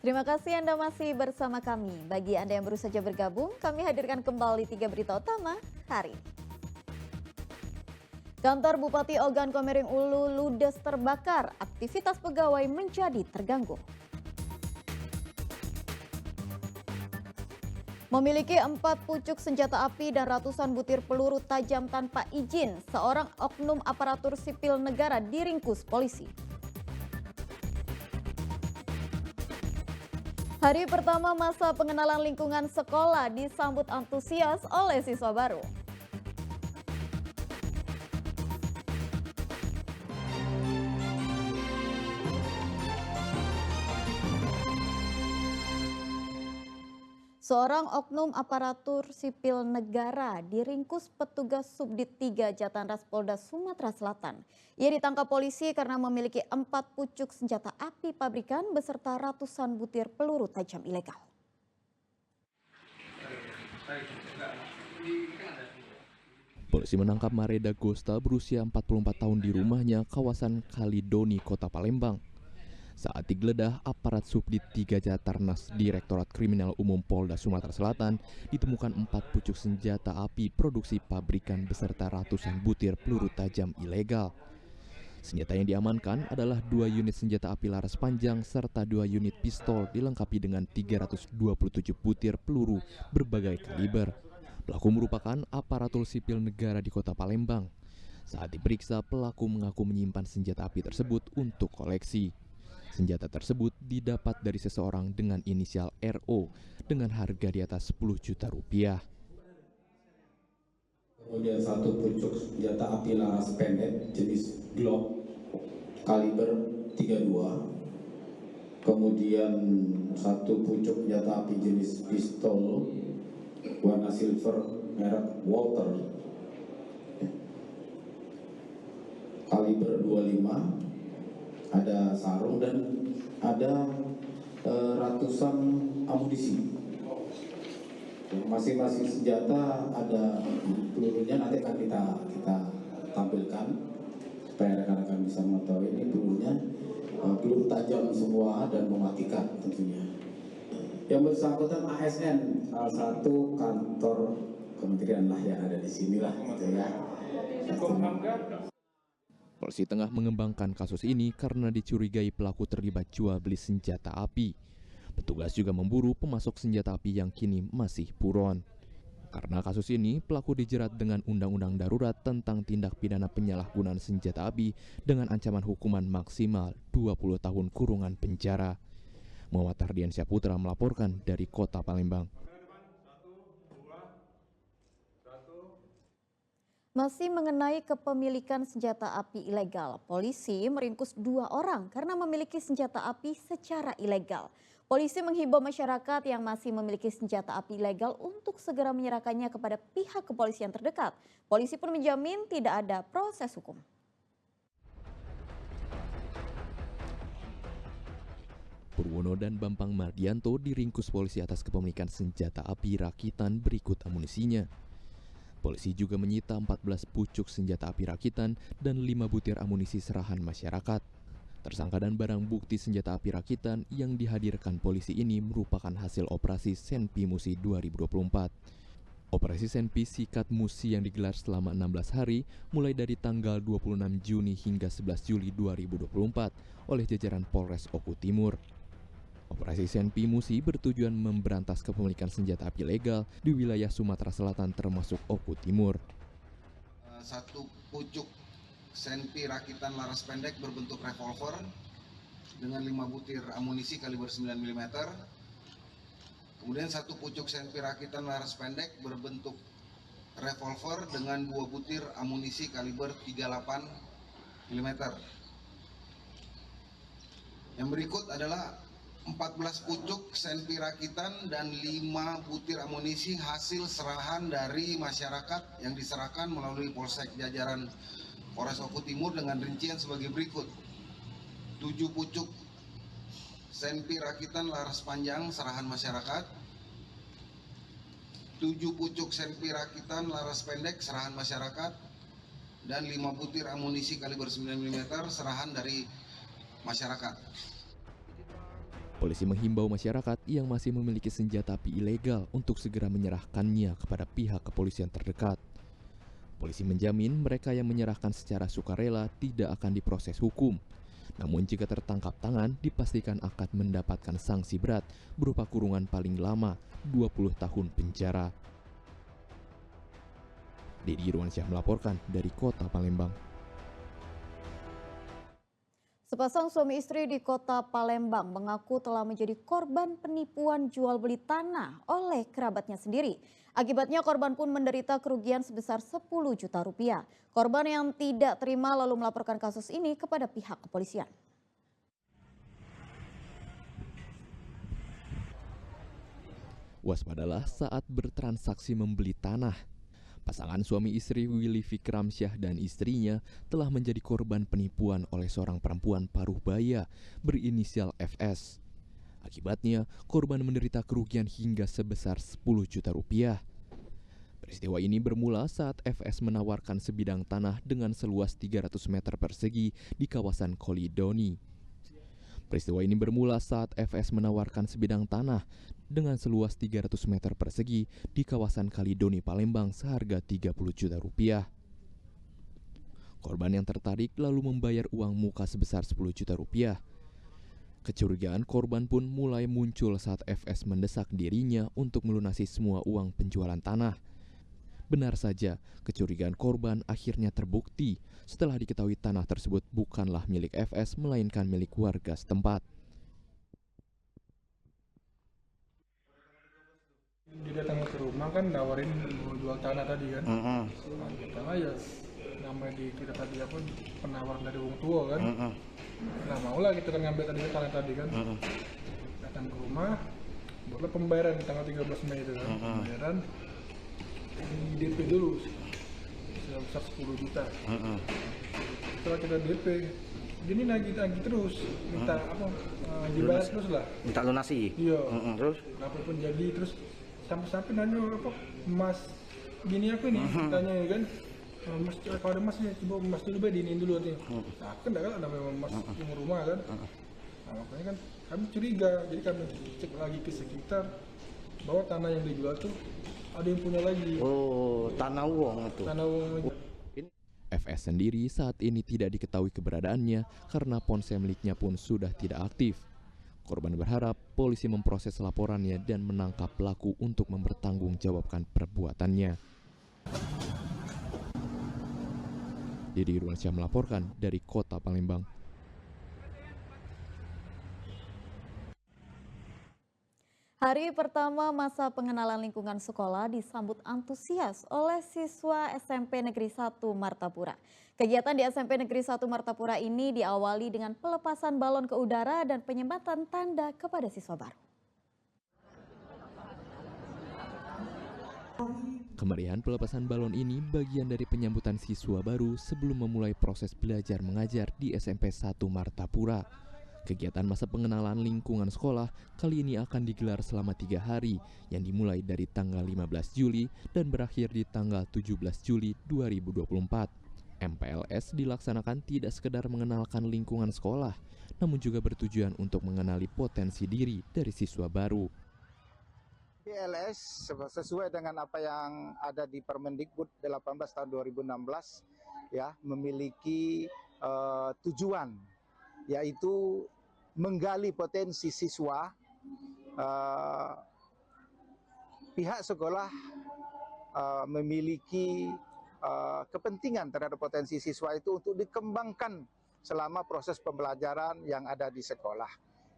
Terima kasih Anda masih bersama kami. Bagi Anda yang baru saja bergabung, kami hadirkan kembali 3 berita utama hari ini. Kantor Bupati Ogan Komering Ulu ludes terbakar, aktivitas pegawai menjadi terganggu. Memiliki 4 pucuk senjata api dan ratusan butir peluru tajam tanpa izin, seorang oknum aparatur sipil negara diringkus polisi. Hari pertama masa pengenalan lingkungan sekolah disambut antusias oleh siswa baru. Seorang oknum aparatur sipil negara diringkus petugas Subdit 3 Jatanras Polda Sumatera Selatan. Ia ditangkap polisi karena memiliki 4 pucuk senjata api pabrikan beserta ratusan butir peluru tajam ilegal. Polisi menangkap Mareda Gosta berusia 44 tahun di rumahnya kawasan Kalidoni, Kota Palembang. Saat digeledah, aparat Subdit 3 Jatarnas Direktorat Kriminal Umum Polda Sumatera Selatan ditemukan 4 pucuk senjata api produksi pabrikan beserta ratusan butir peluru tajam ilegal. Senjata yang diamankan adalah 2 unit senjata api laras panjang serta 2 unit pistol dilengkapi dengan 327 butir peluru berbagai kaliber. Pelaku merupakan aparatur sipil negara di Kota Palembang. Saat diperiksa, pelaku mengaku menyimpan senjata api tersebut untuk koleksi. Senjata tersebut didapat dari seseorang dengan inisial RO dengan harga di atas 10 juta rupiah. Kemudian 1 pucuk senjata api laras pendek jenis Glock kaliber 32. Kemudian 1 pucuk senjata api jenis pistol warna silver merek Walter kaliber 25. Ada sarung dan ada ratusan amunisi. Masing-masing senjata ada pelurunya, nanti akan kita tampilkan supaya rekan-rekan bisa mengetahui ini pelurunya peluru tajam semua dan mematikan tentunya. Yang bersangkutan ASN, salah satu kantor kementerian lah yang ada di sinilah gitu ya. Polisi tengah mengembangkan kasus ini karena dicurigai pelaku terlibat jual beli senjata api. Petugas juga memburu pemasok senjata api yang kini masih buron. Karena kasus ini, pelaku dijerat dengan Undang-Undang Darurat tentang tindak pidana penyalahgunaan senjata api dengan ancaman hukuman maksimal 20 tahun kurungan penjara. Muhammad Ardiansyah Putra melaporkan dari Kota Palembang. Masih mengenai kepemilikan senjata api ilegal, polisi meringkus 2 orang karena memiliki senjata api secara ilegal. Polisi menghimbau masyarakat yang masih memiliki senjata api ilegal untuk segera menyerahkannya kepada pihak kepolisian terdekat. Polisi pun menjamin tidak ada proses hukum. Purwono dan Bambang Mardianto diringkus polisi atas kepemilikan senjata api rakitan berikut amunisinya. Polisi juga menyita 14 pucuk senjata api rakitan dan 5 butir amunisi serahan masyarakat. Tersangka dan barang bukti senjata api rakitan yang dihadirkan polisi ini merupakan hasil operasi Senpi Musi 2024. Operasi Senpi Sikat Musi yang digelar selama 16 hari mulai dari tanggal 26 Juni hingga 11 Juli 2024 oleh jajaran Polres Oku Timur. Operasi Senpi Musi bertujuan memberantas kepemilikan senjata api legal di wilayah Sumatera Selatan termasuk Oku Timur. 1 pucuk Senpi rakitan laras pendek berbentuk revolver dengan 5 butir amunisi kaliber 9 mm. Kemudian 1 pucuk Senpi rakitan laras pendek berbentuk revolver dengan 2 butir amunisi kaliber 38 mm. Yang berikut adalah 14 pucuk Senpi rakitan dan 5 butir amunisi hasil serahan dari masyarakat yang diserahkan melalui Polsek jajaran Polres Oku Timur dengan rincian sebagai berikut. 7 pucuk Senpi rakitan laras panjang serahan masyarakat, 7 pucuk Senpi rakitan laras pendek serahan masyarakat, dan 5 butir amunisi kaliber 9 mm serahan dari masyarakat. Polisi menghimbau masyarakat yang masih memiliki senjata api ilegal untuk segera menyerahkannya kepada pihak kepolisian terdekat. Polisi menjamin mereka yang menyerahkan secara sukarela tidak akan diproses hukum. Namun jika tertangkap tangan, dipastikan akan mendapatkan sanksi berat berupa kurungan paling lama 20 tahun penjara. Dedi Irwansyah melaporkan dari Kota Palembang. Sepasang suami istri di Kota Palembang mengaku telah menjadi korban penipuan jual beli tanah oleh kerabatnya sendiri. Akibatnya korban pun menderita kerugian sebesar 10 juta rupiah. Korban yang tidak terima lalu melaporkan kasus ini kepada pihak kepolisian. Waspadalah saat bertransaksi membeli tanah. Pasangan suami istri Willy Fikramsyah dan istrinya telah menjadi korban penipuan oleh seorang perempuan paruh baya berinisial FS. Akibatnya, korban menderita kerugian hingga sebesar 10 juta rupiah. Peristiwa ini bermula saat FS menawarkan sebidang tanah dengan seluas 300 meter persegi di kawasan Kolidoni. Peristiwa ini bermula saat FS menawarkan sebidang tanah dengan seluas 300 meter persegi di kawasan Kalidoni, Palembang seharga 30 juta rupiah. Korban yang tertarik lalu membayar uang muka sebesar 10 juta rupiah. Kecurigaan korban pun mulai muncul saat FS mendesak dirinya untuk melunasi semua uang penjualan tanah. Benar saja, kecurigaan korban akhirnya terbukti setelah diketahui tanah tersebut bukanlah milik FS melainkan milik warga setempat. Dia datang ke rumah kan nawarin mau jual tanah tadi kan. Tanah ya namanya di kita tadi apa penawaran dari orang tua kan. Nah maulah kita kan ngambil tadi tanah tadi kan. Datang ke rumah, buatlah pembayaran tanggal 13 Mei itu kan. Pembayaran di DP dulu sebesar 10 juta. Setelah kita DP, gini nagih terus, minta apa? Dibayar terus lah. Minta lunasi. Iya. Terus? Apapun jadi terus sampai nanya apa emas gini aku ini tanya ini kan. Mas kalau ada emasnya coba emas dulu diinin dulu nanti. Nah, kan enggak ada namanya emas di rumah kan. Nah, makanya kan kami curiga, jadi kami cek lagi ke sekitar bahwa tanah yang dijual tuh ada yang punya lagi. Oh, tanah uang itu. Tanah uang lagi. FS sendiri saat ini tidak diketahui keberadaannya karena ponsel miliknya pun sudah tidak aktif. Korban berharap polisi memproses laporannya dan menangkap pelaku untuk mempertanggungjawabkan perbuatannya. Dedi Irwansyah melaporkan dari Kota Palembang. Hari pertama masa pengenalan lingkungan sekolah disambut antusias oleh siswa SMP Negeri 1 Martapura. Kegiatan di SMP Negeri 1 Martapura ini diawali dengan pelepasan balon ke udara dan penyembatan tanda kepada siswa baru. Kemeriahan pelepasan balon ini bagian dari penyambutan siswa baru sebelum memulai proses belajar mengajar di SMP 1 Martapura. Kegiatan masa pengenalan lingkungan sekolah kali ini akan digelar selama 3 hari yang dimulai dari tanggal 15 Juli dan berakhir di tanggal 17 Juli 2024. MPLS dilaksanakan tidak sekedar mengenalkan lingkungan sekolah, namun juga bertujuan untuk mengenali potensi diri dari siswa baru. MPLS sesuai dengan apa yang ada di Permendikbud 18 tahun 2016 ya memiliki tujuan yaitu menggali potensi siswa. Pihak sekolah memiliki kepentingan terhadap potensi siswa itu untuk dikembangkan selama proses pembelajaran yang ada di sekolah.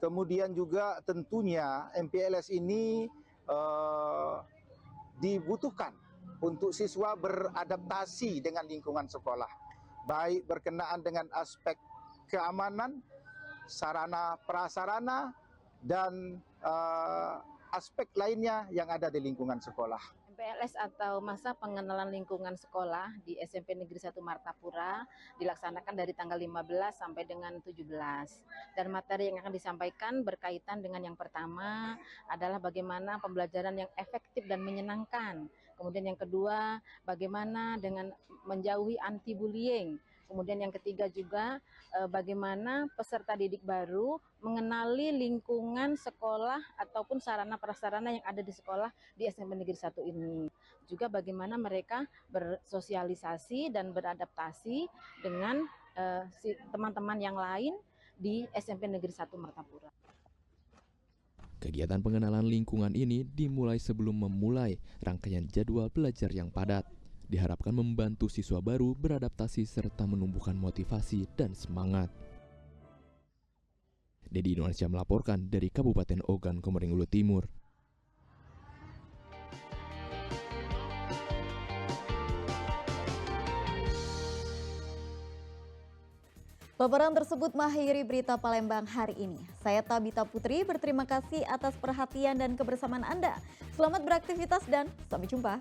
Kemudian juga tentunya MPLS ini dibutuhkan untuk siswa beradaptasi dengan lingkungan sekolah, baik berkenaan dengan aspek keamanan, sarana prasarana, dan aspek lainnya yang ada di lingkungan sekolah. MPLS atau masa pengenalan lingkungan sekolah di SMP Negeri 1 Martapura dilaksanakan dari tanggal 15 sampai dengan 17. Dan materi yang akan disampaikan berkaitan dengan yang pertama adalah bagaimana pembelajaran yang efektif dan menyenangkan. Kemudian yang kedua, bagaimana dengan menjauhi anti-bullying. Kemudian yang ketiga juga bagaimana peserta didik baru mengenali lingkungan sekolah ataupun sarana prasarana yang ada di sekolah di SMP Negeri 1 ini. Juga bagaimana mereka bersosialisasi dan beradaptasi dengan teman-teman yang lain di SMP Negeri 1 Martapura. Kegiatan pengenalan lingkungan ini dimulai sebelum memulai rangkaian jadwal belajar yang padat. Diharapkan membantu siswa baru beradaptasi serta menumbuhkan motivasi dan semangat. Dedi Indonesia melaporkan dari Kabupaten Ogan Komering Ulu Timur. Laporan tersebut mengakhiri berita Palembang hari ini. Saya Tabita Putri berterima kasih atas perhatian dan kebersamaan Anda. Selamat beraktivitas dan sampai jumpa.